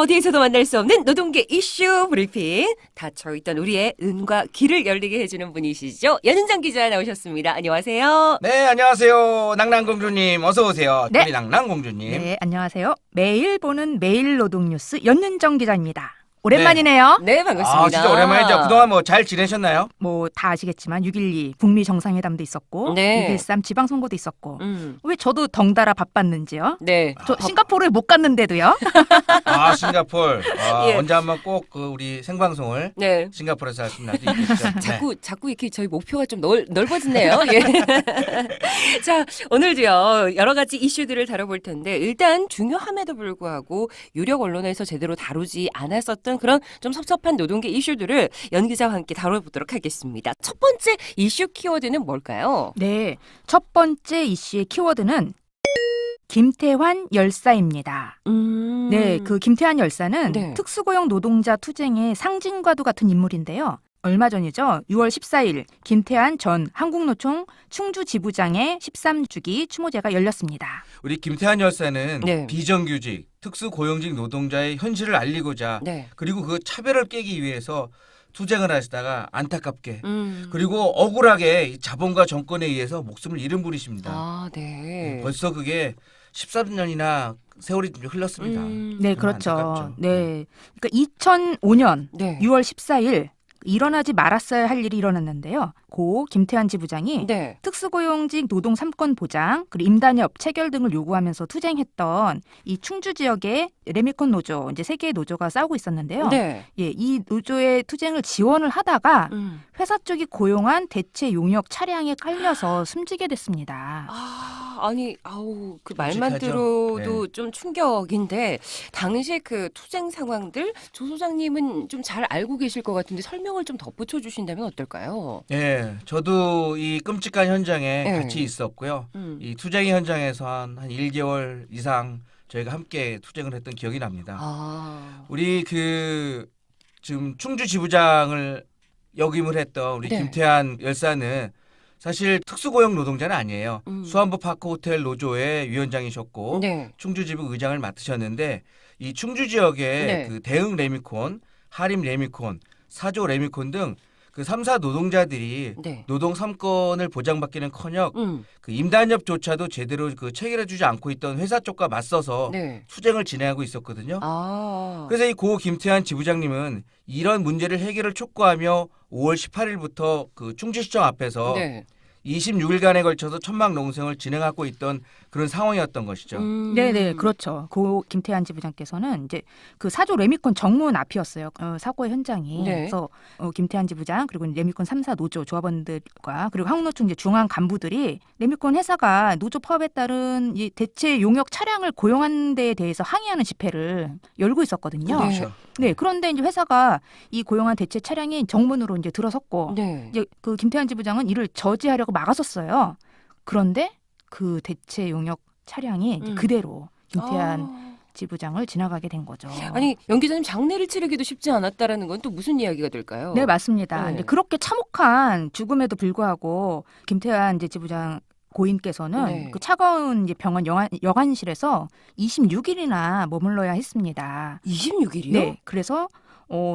어디에서도 만날 수 없는 노동계 이슈 브리핑. 닫혀있던 우리의 눈과 귀를 열리게 해주는 분이시죠. 연은정 기자 나오셨습니다. 안녕하세요. 네, 안녕하세요. 낭낭공주님 어서 오세요. 네. 우리 낭낭공주님. 네, 안녕하세요. 매일 보는 매일 노동뉴스 연윤정 기자입니다. 오랜만이네요. 네, 반갑습니다. 아, 진짜 오랜만이죠. 그동안 뭐 잘 지내셨나요? 뭐 다 아시겠지만 6.12 북미 정상회담도 있었고 네. 6.13 지방선거도 있었고 왜 저도 덩달아 바빴는지요? 네. 저 싱가포르에 못 갔는데도요. 아, 싱가포르. 예. 언제 한번 꼭 우리 생방송을 네. 싱가포르에서 할 수 있는 날도 있겠죠. 네. 자꾸 이렇게 저희 목표가 좀 넓어지네요. 예. 자, 오늘도요, 여러 가지 이슈들을 다뤄볼 텐데, 일단 중요함에도 불구하고 유력 언론에서 제대로 다루지 않았었던 그런 좀 섭섭한 노동계 이슈들을 연 기자와 함께 다뤄보도록 하겠습니다. 첫 번째 이슈 키워드는 뭘까요? 네, 첫 번째 이슈의 키워드는 김태환 열사입니다. 네, 그 김태환 열사는 네. 특수고용 노동자 투쟁의 상징과도 같은 인물인데요. 얼마 전이죠. 6월 14일 김태환 전 한국노총 충주지부장의 13주기 추모제가 열렸습니다. 우리 김태환 열사는 네. 비정규직, 특수고용직 노동자의 현실을 알리고자 네. 그리고 그 차별을 깨기 위해서 투쟁을 하시다가 안타깝게 음. 그리고 억울하게 이 자본과 정권에 의해서 목숨을 잃은 분이십니다. 아, 네. 벌써 그게 13년이나 세월이 좀 흘렀습니다. 네, 정말 그렇죠. 안타깝죠. 네. 그러니까 2005년 네. 6월 14일 일어나지 말았어야 할 일이 일어났는데요. 고 김태환 지부장이 네. 특수고용직 노동 3권 보장, 그리고 임단협 체결 등을 요구하면서 투쟁했던 이 충주 지역의 레미콘 노조, 이제 세 개의 노조가 싸우고 있었는데요. 네. 예, 이 노조의 투쟁을 지원을 하다가 회사 쪽이 고용한 대체 용역 차량에 깔려서 숨지게 됐습니다. 아우, 그 말만 끔찍하죠. 들어도 좀 충격인데, 당시 그 투쟁 상황들, 조 소장님은 좀 잘 알고 계실 것 같은데, 설명을 좀 덧붙여 주신다면 어떨까요? 네, 저도 이 끔찍한 현장에 네. 같이 있었고요. 이 투쟁의 현장에서 한 1개월 이상 저희가 함께 투쟁을 했던 기억이 납니다. 아. 우리 지금 충주 지부장을 역임을 했던 우리 네. 김태환 열사는 사실 특수고용 노동자는 아니에요. 수안보 파크 호텔 노조의 위원장이셨고 네. 충주지부 의장을 맡으셨는데 이 충주 지역의 네. 그 대흥 레미콘, 하림 레미콘, 사조 레미콘 등 그 3사 노동자들이 네. 노동 3권을 보장받기는커녕 음. 그 임단협조차도 제대로 그 체결해주지 않고 있던 회사 쪽과 맞서서 네. 투쟁을 진행하고 있었거든요. 아. 그래서 이 고 김태환 지부장님은 이런 문제를 해결을 촉구하며 5월 18일부터 그 충주시청 앞에서 네. 26일간에 걸쳐서 천막 농성을 진행하고 있던 그런 상황이었던 것이죠. 네네, 그렇죠. 고 김태환 지부장께서는 이제 그 사조 레미콘 정문 앞이었어요. 사고의 현장이. 네. 그래서 김태환 지부장 그리고 레미콘 3사 노조 조합원들과 그리고 한국노총 이제 중앙 간부들이 레미콘 회사가 노조 파업에 따른 이 대체 용역 차량을 고용한 데에 대해서 항의하는 집회를 열고 있었거든요. 네. 네, 그런데 이제 회사가 이 고용한 대체 차량이 정문으로 이제 들어섰고 네. 이제 그 김태환 지부장은 이를 저지하려고 막았었어요. 그런데 그 대체 용역 차량이 이제 그대로 김태환 지부장을 지나가게 된 거죠. 아니, 연 기자님 장례를 치르기도 쉽지 않았다라는 건 또 무슨 이야기가 될까요? 네, 맞습니다. 네. 근데 그렇게 참혹한 죽음에도 불구하고 김태환 이제 지부장 고인께서는 네. 그 차가운 이제 병원 여관실에서 26일이나 머물러야 했습니다. 26일이요? 네, 그래서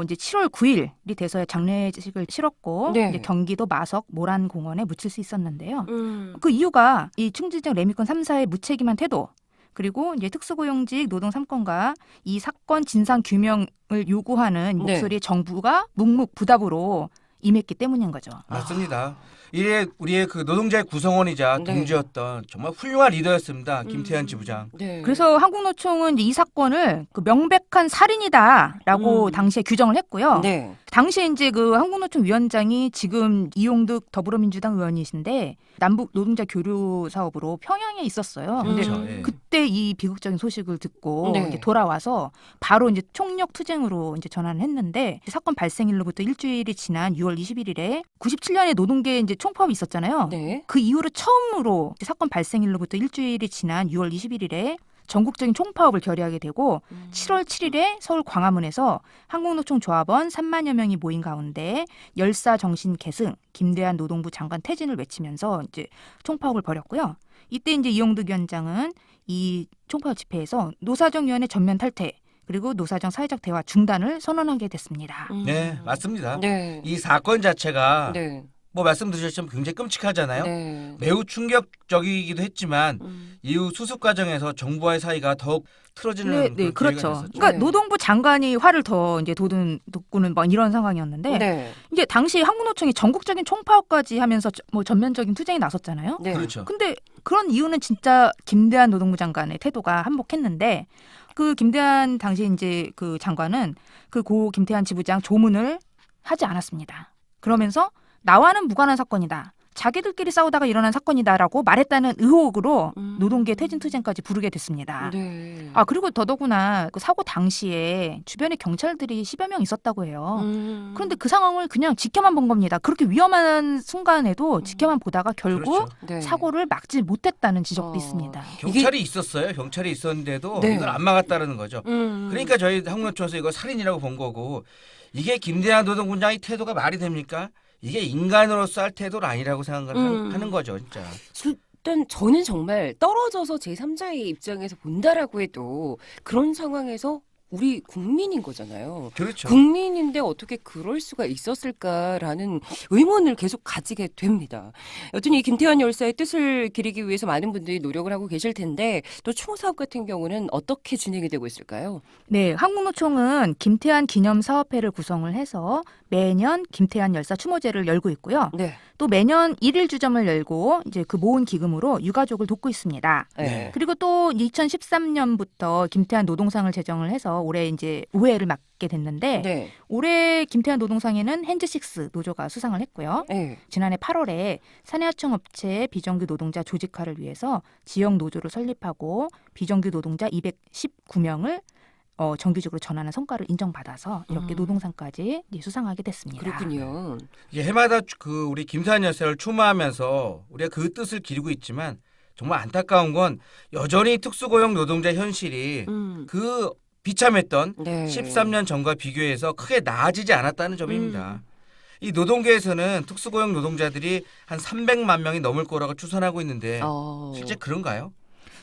이제 7월 9일이 돼서야 장례식을 치렀고 네. 이제 경기도 마석 모란공원에 묻힐 수 있었는데요. 음. 그 이유가 이 충주지역 레미콘 3사의 무책임한 태도 그리고 이제 특수고용직 노동 3권과 이 사건 진상 규명을 요구하는 네. 목소리에 정부가 묵묵부답으로 임했기 때문인 거죠. 맞습니다. 이에 우리의 그 노동자의 구성원이자 네. 동지였던 정말 훌륭한 리더였습니다. 김태환 지부장. 네. 그래서 한국노총은 이제 이 사건을 그 명백한 살인이다라고 당시에 규정을 했고요. 네. 당시에 이제 그 한국노총 위원장이 지금 이용득 더불어민주당 의원이신데 남북 노동자 교류 사업으로 평양에 있었어요. 근데 그렇죠. 예. 그때 이 비극적인 소식을 듣고 네. 이제 돌아와서 바로 이제 총력 투쟁으로 이제 전환을 했는데 사건 발생일로부터 일주일이 지난 6월 21일에 97년에 노동계 이제 총파업이 있었잖아요. 네. 그 이후로 처음으로 이제 사건 발생일로부터 일주일이 지난 6월 21일에 전국적인 총파업을 결의하게 되고 7월 7일에 서울 광화문에서 한국노총 조합원 3만여 명이 모인 가운데 열사 정신 계승, 김대한 노동부 장관 퇴진을 외치면서 이제 총파업을 벌였고요. 이때 이제 이용득 위원장은 이 총파업 집회에서 노사정위원회 전면 탈퇴, 그리고 노사정 사회적 대화 중단을 선언하게 됐습니다. 네, 맞습니다. 네. 이 사건 자체가 네. 뭐 말씀드렸지만 굉장히 끔찍하잖아요. 네. 매우 충격적이기도 했지만 음. 이후 수습 과정에서 정부와의 사이가 더욱 틀어지는 네, 그런 네, 기회가 그렇죠. 됐었죠. 그러니까 네. 노동부 장관이 화를 더 이제 돋구는 막 이런 상황이었는데 네. 이제 당시 한국노총이 전국적인 총파업까지 하면서 뭐 전면적인 투쟁에 나섰잖아요. 네. 그렇죠. 근데 그런 이유는 진짜 김대한 노동부 장관의 태도가 한몫했는데 그 김대한 당시 이제 그 장관은 그 고 김태한 지부장 조문을 하지 않았습니다. 그러면서 나와는 무관한 사건이다. 자기들끼리 싸우다가 일어난 사건이다라고 말했다는 의혹으로 노동계 퇴진투쟁까지 부르게 됐습니다. 네. 아 그리고 더더구나 그 사고 당시에 주변에 경찰들이 10여 명 있었다고 해요. 그런데 그 상황을 그냥 지켜만 본 겁니다. 그렇게 위험한 순간에도 지켜만 보다가 결국 그렇죠. 네. 사고를 막지 못했다는 지적도 있습니다. 경찰이 있었어요. 경찰이 있었는데도 네. 이걸 안 막았다는 거죠. 그러니까 저희 한국노총에서 이거 살인이라고 본 거고 이게 김대한 노동부장의 태도가 말이 됩니까? 이게 인간으로서 할 태도는 아니라고 생각을 하는 거죠, 진짜. 일단 저는 정말 떨어져서 제3자의 입장에서 본다라고 해도 그런 상황에서 우리 국민인 거잖아요. 그렇죠. 국민인데 어떻게 그럴 수가 있었을까라는 의문을 계속 가지게 됩니다. 여전히 김태환 열사의 뜻을 기리기 위해서 많은 분들이 노력을 하고 계실 텐데 또 추모사업 같은 경우는 어떻게 진행이 되고 있을까요? 네, 한국노총은 김태한 기념사업회를 구성을 해서 매년 김태한 열사 추모제를 열고 있고요. 네. 또 매년 1일 주점을 열고 이제 그 모은 기금으로 유가족을 돕고 있습니다. 네. 그리고 또 2013년부터 김태한 노동상을 제정을 해서 올해 이제 5회를 맡게 됐는데 네. 올해 김태한 노동상에는 핸즈식스 노조가 수상을 했고요. 네. 지난해 8월에 사내하청 업체의 비정규 노동자 조직화를 위해서 지역 노조를 설립하고 비정규 노동자 219명을 정규직으로 전환한 성과를 인정받아서 이렇게 노동상까지 이제 수상하게 됐습니다. 그렇군요. 이게 해마다 그 우리 김태한 열사를 추모하면서 우리가 그 뜻을 기리고 있지만 정말 안타까운 건 여전히 특수고용 노동자 현실이 그 비참했던 네. 13년 전과 비교해서 크게 나아지지 않았다는 점입니다. 이 노동계에서는 특수고용 노동자들이 한 300만 명이 넘을 거라고 추산하고 있는데 실제 그런가요?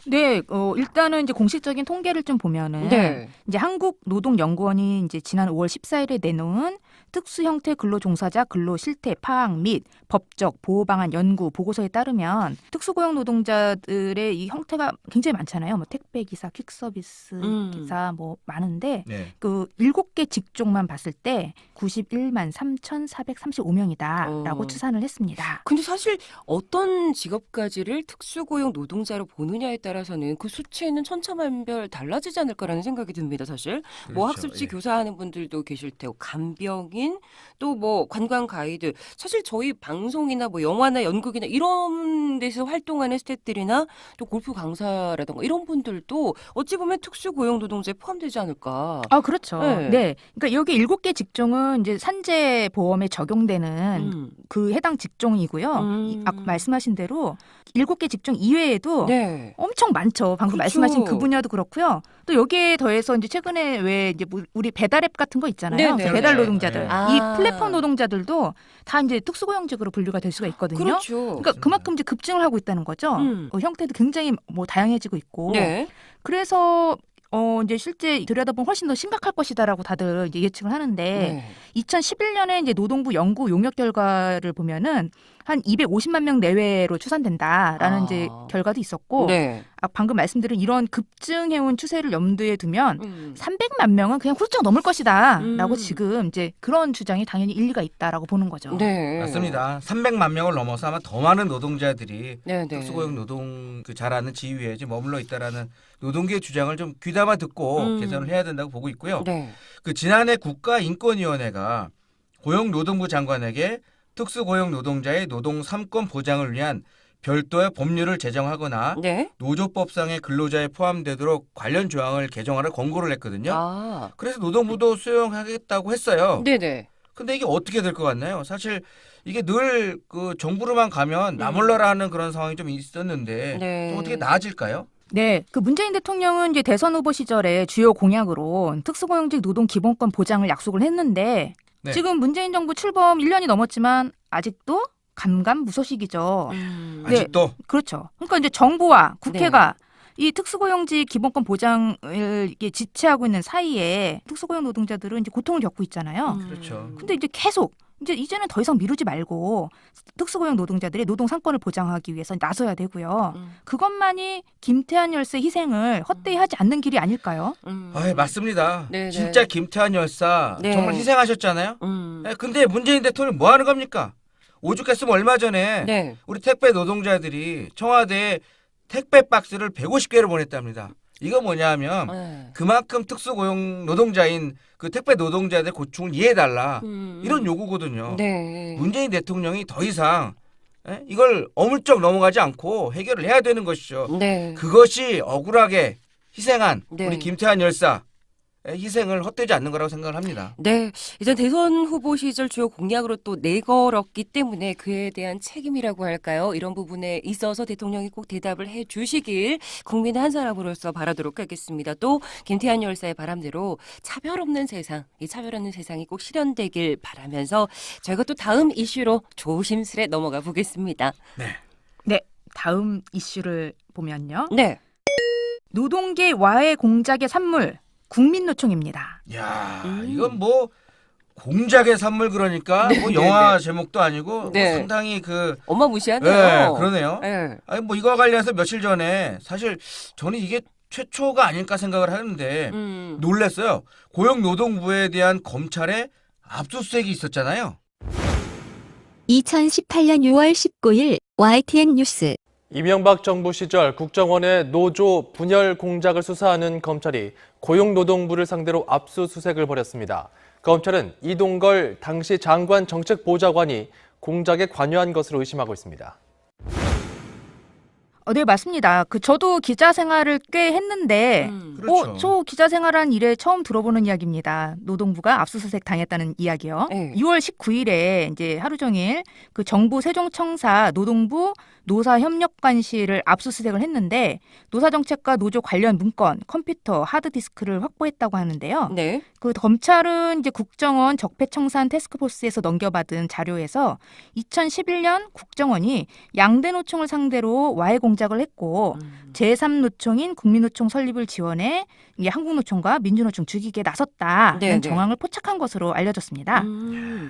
네, 일단은 이제 공식적인 통계를 좀 보면은 네. 이제 한국노동연구원이 이제 지난 5월 14일에 내놓은 특수 형태 근로 종사자 근로 실태 파악 및 법적 보호 방안 연구 보고서에 따르면 특수고용 노동자들의 이 형태가 굉장히 많잖아요. 뭐 택배 기사, 퀵서비스 기사 뭐 많은데 네. 그 7개 직종만 봤을 때 91만 3,435명이다라고 추산을 했습니다. 근데 사실 어떤 직업까지를 특수고용 노동자로 보느냐에 따라서는 그 수치는 천차만별 달라지지 않을까라는 생각이 듭니다. 사실 뭐 그렇죠. 학습지 예. 교사하는 분들도 계실 테고 간병인 또 뭐 관광 가이드 사실 저희 방송이나 뭐 영화나 연극이나 이런 데서 활동하는 스태프들이나 또 골프 강사라던가 이런 분들도 어찌 보면 특수고용 노동자에 포함되지 않을까. 아, 그렇죠. 네. 네. 그러니까 여기 7개 직종은 이제 산재 보험에 적용되는 그 해당 직종이고요. 아까 말씀하신 대로 7개 직종 이외에도 네. 엄청 많죠. 방금 그렇죠. 말씀하신 그 분야도 그렇고요. 또 여기에 더해서 이제 최근에 왜 이제 우리 배달앱 같은 거 있잖아요. 네네. 배달 노동자들. 네. 아. 이 플랫폼 노동자들도 다 이제 특수고용직으로 분류가 될 수가 있거든요. 그렇죠. 그러니까 그만큼 이제 급증을 하고 있다는 거죠. 형태도 굉장히 뭐 다양해지고 있고. 네. 그래서 이제 실제 들여다보면 훨씬 더 심각할 것이다라고 다들 이제 예측을 하는데 네. 2011년에 이제 노동부 연구 용역 결과를 보면은 한 250만 명 내외로 추산된다라는 이제 결과도 있었고 네. 방금 말씀드린 이런 급증해온 추세를 염두에 두면 300만 명은 그냥 훌쩍 넘을 것이다라고 지금 이제 그런 주장이 당연히 일리가 있다라고 보는 거죠. 네. 맞습니다. 300만 명을 넘어서 아마 더 많은 노동자들이 네, 네. 특수고용 노동 그 잘하는 지위에 이제 머물러 있다라는 노동계의 주장을 좀 귀담아 듣고 개선을 해야 된다고 보고 있고요. 네. 그 지난해 국가인권위원회가 고용노동부 장관에게 특수고용 노동자의 노동 3권 보장을 위한 별도의 법률을 제정하거나 네. 노조법상의 근로자에 포함되도록 관련 조항을 개정하라 권고를 했거든요. 아. 그래서 노동부도 수용하겠다고 했어요. 네네. 근데 이게 어떻게 될 것 같나요? 사실 이게 늘 그 정부로만 가면 나몰라라 하는 그런 상황이 좀 있었는데 네. 좀 어떻게 나아질까요? 네, 그 문재인 대통령은 이제 대선 후보 시절에 주요 공약으로 특수고용직 노동 기본권 보장을 약속을 했는데 네. 지금 문재인 정부 출범 1년이 넘었지만 아직도 감감무소식이죠. 네. 아직도 그렇죠. 그러니까 이제 정부와 국회가 이 특수고용직 기본권 보장을 이게 지체하고 있는 사이에 특수고용 노동자들은 이제 고통을 겪고 있잖아요. 그렇죠. 근데 이제 계속 이제는 더 이상 미루지 말고 특수고용 노동자들의 노동 상권을 보장하기 위해서 나서야 되고요. 그것만이 김태환 열사 희생을 헛되이 하지 않는 길이 아닐까요? 아, 맞습니다. 네네. 진짜 김태환 열사 네. 정말 희생하셨잖아요. 근데 문재인 대통령 뭐 하는 겁니까? 오죽했으면 얼마 전에 네. 우리 택배 노동자들이 청와대에 택배 박스를 150개를 보냈답니다. 이거 뭐냐면 네. 그만큼 특수고용 노동자인 그 택배 노동자들 고충을 이해해달라 이런 요구거든요. 네. 문재인 대통령이 더 이상 이걸 어물쩍 넘어가지 않고 해결을 해야 되는 것이죠. 네. 그것이 억울하게 희생한 네. 우리 김태환 열사 희생을 헛되지 않는 거라고 생각을 합니다. 네, 이전 대선 후보 시절 주요 공약으로 또 내걸었기 때문에 그에 대한 책임이라고 할까요? 이런 부분에 있어서 대통령이 꼭 대답을 해 주시길 국민의 한 사람으로서 바라도록 하겠습니다. 또 김태환 열사의 바람대로 차별 없는 세상, 이 차별 없는 세상이 꼭 실현되길 바라면서 저희가 또 다음 이슈로 조심스레 넘어가 보겠습니다. 네, 다음 이슈를 보면요. 네. 노동계 와해 공작의 산물 국민노총입니다. 야, 이건 뭐 공작의 산물 그러니까 네, 뭐 네, 영화 네. 제목도 아니고 네. 상당히 그 어마무시하네요. 네, 그러네요. 네. 아니 뭐 이거와 관련해서 며칠 전에 사실 저는 이게 최초가 아닐까 생각을 하는데 놀랐어요. 고용노동부에 대한 검찰의 압수수색이 있었잖아요. 2018년 6월 19일 YTN 뉴스. 이명박 정부 시절 국정원의 노조 분열 공작을 수사하는 검찰이 고용노동부를 상대로 압수수색을 벌였습니다. 검찰은 이동걸 당시 장관 정책보좌관이 공작에 관여한 것으로 의심하고 있습니다. 네, 맞습니다. 저도 기자 생활을 꽤 했는데, 그렇죠. 저 기자 생활한 일에 처음 들어보는 이야기입니다. 노동부가 압수수색 당했다는 이야기요. 네. 6월 19일에 이제 하루 종일 그 정부 세종청사 노동부 노사협력관실을 압수수색을 했는데 노사정책과 노조 관련 문건, 컴퓨터, 하드디스크를 확보했다고 하는데요. 네. 그 검찰은 이제 국정원 적폐청산 태스크포스에서 넘겨받은 자료에서 2011년 국정원이 양대 노총을 상대로 와해 공작을 했고 제3노총인 국민노총 설립을 지원해 이게 한국노총과 민주노총 죽이기에 나섰다는 네, 네. 정황을 포착한 것으로 알려졌습니다.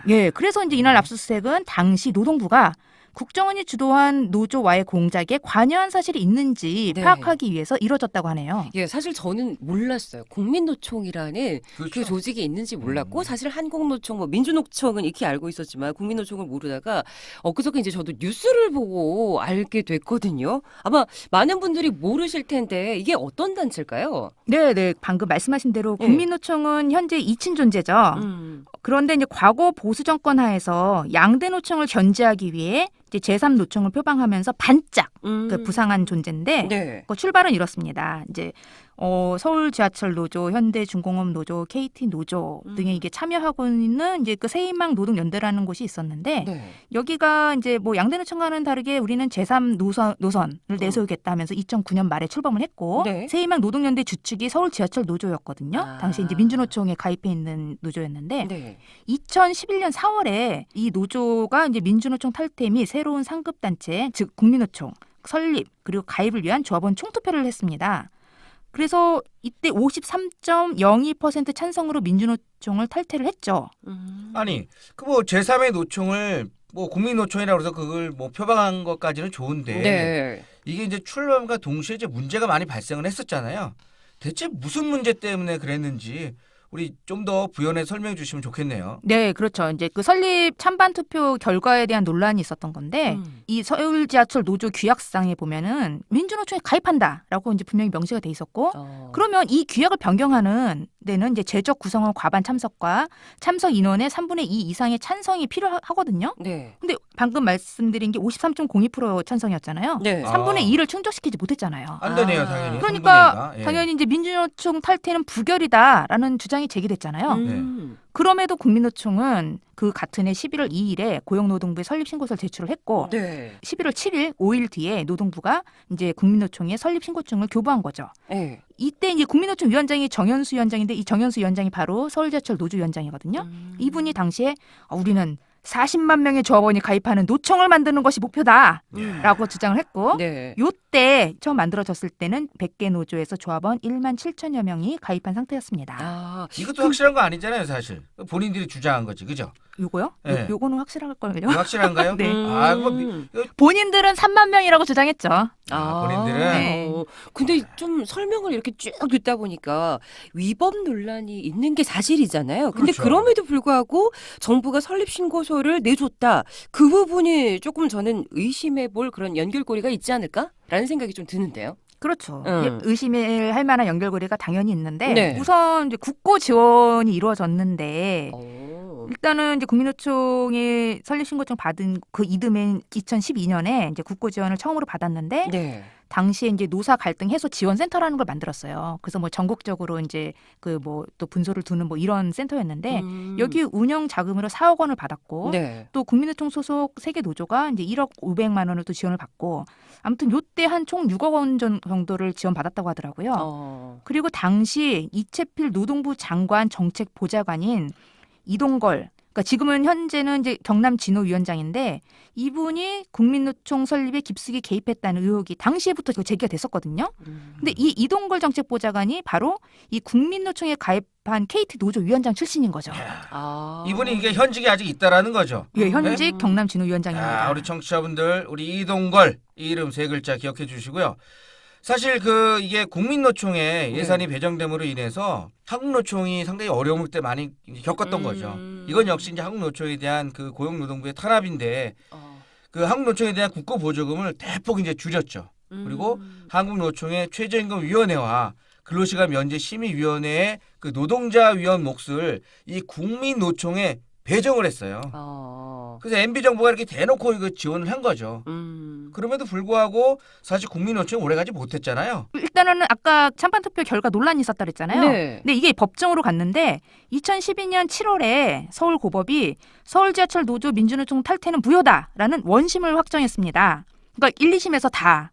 예, 그래서 이제 이날 압수수색은 당시 노동부가 국정원이 주도한 노조와의 공작에 관여한 사실이 있는지 네. 파악하기 위해서 이루어졌다고 하네요. 예, 사실 저는 몰랐어요. 국민노총이라는 그렇죠. 그 조직이 있는지 몰랐고 사실 한국노총, 뭐 민주노총은 익히 알고 있었지만 국민노총을 모르다가 엊그저께 이제 저도 뉴스를 보고 알게 됐거든요. 아마 많은 분들이 모르실 텐데 이게 어떤 단체일까요? 네, 방금 말씀하신 대로 네. 국민노총은 현재 2친 존재죠. 그런데 이제 과거 보수 정권 하에서 양대 노총을 견제하기 위해 이제 제3노총을 표방하면서 반짝 그 부상한 존재인데 네. 그 출발은 이렇습니다. 이제 서울 지하철 노조, 현대중공업 노조, KT 노조 등에 이게 참여하고 있는 이제 그 새희망 노동연대라는 곳이 있었는데 네. 여기가 이제 뭐 양대 노총과는 다르게 우리는 제3 노선을 내세우겠다 하면서 2009년 말에 출범을 했고 네. 새희망 노동연대 주축이 서울 지하철 노조였거든요. 아. 당시 이제 민주노총에 가입해 있는 노조였는데 네. 2011년 4월에 이 노조가 이제 민주노총 탈퇴 및 새로운 상급 단체 즉 국민노총 설립 그리고 가입을 위한 조합원 총투표를 했습니다. 그래서 이때 53.02% 찬성으로 민주노총을 탈퇴를 했죠. 아니 그 뭐 제3의 노총을 뭐 국민노총이라고 해서 그걸 뭐 표방한 것까지는 좋은데 네. 이게 이제 출범과 동시에 이제 문제가 많이 발생을 했었잖아요. 대체 무슨 문제 때문에 그랬는지 우리 좀 더 부연해 설명해 주시면 좋겠네요. 네, 그렇죠. 이제 그 설립 찬반 투표 결과에 대한 논란이 있었던 건데 이 서울 지하철 노조 규약상에 보면은 민주노총에 가입한다라고 이제 분명히 명시가 돼 있었고 그러면 이 규약을 변경하는 데는 이제 제적 구성원 과반 참석과 참석 인원의 3분의 2 이상의 찬성이 필요하거든요. 네. 근데 방금 말씀드린 게 53.02% 찬성이었잖아요. 네. 3분의 2를 충족시키지 못했잖아요. 안 되네요, 아. 당연히. 그러니까 3분의 2가. 예. 당연히 이제 민주노총 탈퇴는 부결이다라는 주장이 제기됐잖아요. 그럼에도 국민노총은 그 같은 해 11월 2일에 고용노동부에 설립 신고서를 제출을 했고 네. 11월 7일 5일 뒤에 노동부가 이제 국민노총에 설립 신고증을 교부한 거죠. 네. 이때 이제 국민노총 위원장이 정현수 위원장인데 이 정현수 위원장이 바로 서울지하철 노조위원장이거든요. 이분이 당시에 우리는 40만 명의 조합원이 가입하는 노총을 만드는 것이 목표다라고 주장을 했고 네. 요때 처음 만들어졌을 때는 100개 노조에서 조합원 1만 7천여 명이 가입한 상태였습니다. 아, 이것도 확실한 거 아니잖아요, 사실. 본인들이 주장한 거지, 그죠? 요거요? 네. 요거는 확실할 걸요. 확실한가요? 네. 아, 뭐, 본인들은 3만 명이라고 주장했죠. 본인들은? 네. 근데 좀 설명을 이렇게 쭉 듣다 보니까 위법 논란이 있는 게 사실이잖아요. 근데 그렇죠. 그럼에도 불구하고 정부가 설립 신고서를 내줬다. 그 부분이 조금 저는 의심해 볼 그런 연결고리가 있지 않을까라는 생각이 좀 드는데요. 그렇죠. 음. 의심을 할 만한 연결고리가 당연히 있는데 네. 우선 이제 국고 지원이 이루어졌는데 오. 일단은 이제 국민노총이 설립신고증 받은 그 이듬해인 2012년에 이제 국고 지원을 처음으로 받았는데 네. 당시에 이제 노사 갈등 해소 지원센터라는 걸 만들었어요. 그래서 뭐 전국적으로 이제 그 뭐 또 분소를 두는 뭐 이런 센터였는데 여기 운영 자금으로 4억 원을 받았고 네. 또 국민노총 소속 세계 노조가 이제 1억 500만 원을 또 지원을 받고 아무튼 요때 한 총 6억 원 정도를 지원받았다고 하더라고요. 그리고 당시 이채필 노동부 장관 정책 보좌관인 이동걸, 그러니까 지금은 현재는 이제 경남진호위원장인데 이분이 국민노총 설립에 깊숙이 개입했다는 의혹이 당시에부터 제기가 됐었거든요. 근데 이 이동걸 정책보좌관이 바로 이 국민노총에 가입한 KT 노조 위원장 출신인 거죠. 아. 이분이 이게 현직이 아직 있다라는 거죠. 예, 현직 경남진호위원장입니다. 아, 우리 청취자분들, 우리 이동걸 이 이름 세 글자 기억해 주시고요. 사실 그 이게 국민노총에 예산이 배정됨으로 인해서 한국노총이 상당히 어려움을 때 많이 겪었던 거죠. 이건 역시 이제 한국노총에 대한 그 고용노동부의 탄압인데 그 한국노총에 대한 국고 보조금을 대폭 이제 줄였죠. 그리고 한국노총의 최저임금위원회와 근로시간 면제 심의위원회의 그 노동자 위원 몫을 이 국민노총에 배정을 했어요. 그래서 MB 정부가 이렇게 대놓고 이거 지원을 한 거죠. 그럼에도 불구하고 사실 국민노총 오래가지 못했잖아요. 일단은 아까 찬반 투표 결과 논란이 있었다 그랬잖아요. 네. 근데 이게 법정으로 갔는데 2012년 7월에 서울고법이 서울 지하철 노조 민주노총 탈퇴는 무효다라는 원심을 확정했습니다. 그러니까 1, 2심에서 다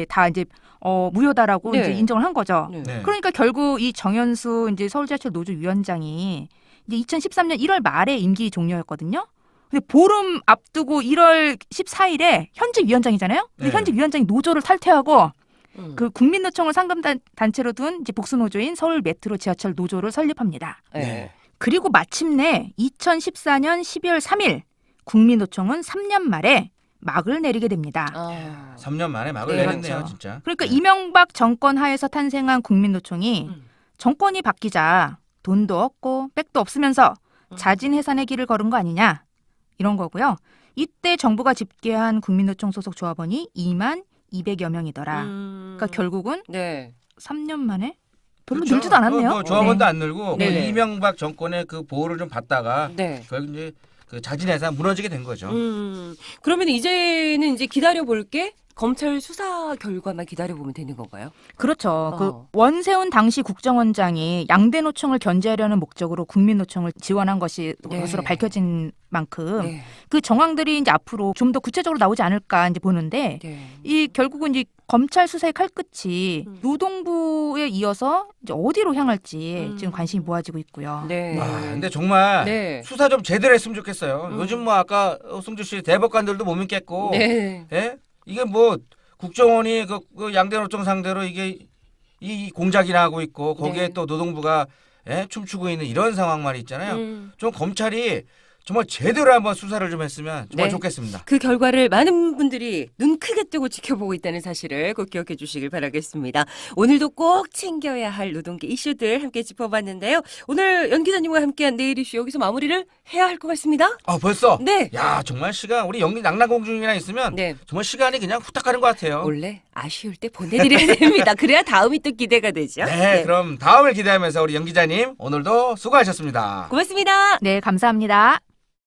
다 이제 무효다라고 네. 이제 인정을 한 거죠. 네. 그러니까 결국 이 정현수 이제 서울 지하철 노조 위원장이 이제 2013년 1월 말에 임기 종료였거든요. 근데 보름 앞두고 1월 14일에 현직 위원장이잖아요. 근데 네. 현직 위원장이 노조를 탈퇴하고 그 국민노총을 상금 단체로 둔 이제 복수 노조인 서울 메트로 지하철 노조를 설립합니다. 네. 그리고 마침내 2014년 12월 3일 국민노총은 3년 말에 막을 내리게 됩니다. 3년 만에 막을 네, 내렸네요, 그렇죠. 진짜. 그러니까 이명박 정권 하에서 탄생한 국민노총이 정권이 바뀌자 돈도 없고 백도 없으면서 자진 해산의 길을 걸은 거 아니냐 이런 거고요. 이때 정부가 집계한 국민노총 소속 조합원이 2만 200여 명이더라. 그러니까 결국은 네. 3년 만에 별로 그렇죠. 늘지도 않았네요. 뭐 조합원도 안 늘고 네. 그 이명박 정권의 그 보호를 좀 받다가 네. 결국 이제 그 자진해산 무너지게 된 거죠. 그러면 이제는 이제 기다려 볼게. 검찰 수사 결과만 기다려보면 되는 건가요? 그렇죠. 그 원세훈 당시 국정원장이 양대 노총을 견제하려는 목적으로 국민노총을 지원한 것이 네. 것으로 밝혀진 만큼 네. 그 정황들이 이제 앞으로 좀 더 구체적으로 나오지 않을까 이제 보는데 네. 이 결국은 이제 검찰 수사의 칼끝이 노동부에 이어서 이제 어디로 향할지 지금 관심이 모아지고 있고요. 네. 와, 근데 정말 네. 수사 좀 제대로 했으면 좋겠어요. 요즘 뭐 아까 승주 씨 대법관들도 못 믿겠고, 네. 예? 이게 뭐 국정원이 그 양대 노총 상대로 이게 이 공작이나 하고 있고 거기에 네. 또 노동부가 춤추고 있는 이런 상황만 있잖아요. 좀 검찰이 정말 제대로 한번 수사를 좀 했으면 정말 네. 좋겠습니다. 그 결과를 많은 분들이 눈 크게 뜨고 지켜보고 있다는 사실을 꼭 기억해 주시길 바라겠습니다. 오늘도 꼭 챙겨야 할 노동계 이슈들 함께 짚어봤는데요. 오늘 연 기자님과 함께한 내일 이슈 여기서 마무리를 해야 할 것 같습니다. 아 벌써? 네. 야 정말 시간 우리 연기 낙랑공중이랑 있으면 네. 정말 시간이 그냥 후딱 가는 것 같아요. 원래 아쉬울 때 보내드려야 됩니다. 그래야 다음이 또 기대가 되죠. 네, 그럼 다음을 기대하면서 우리 연 기자님 오늘도 수고하셨습니다. 고맙습니다. 네, 감사합니다.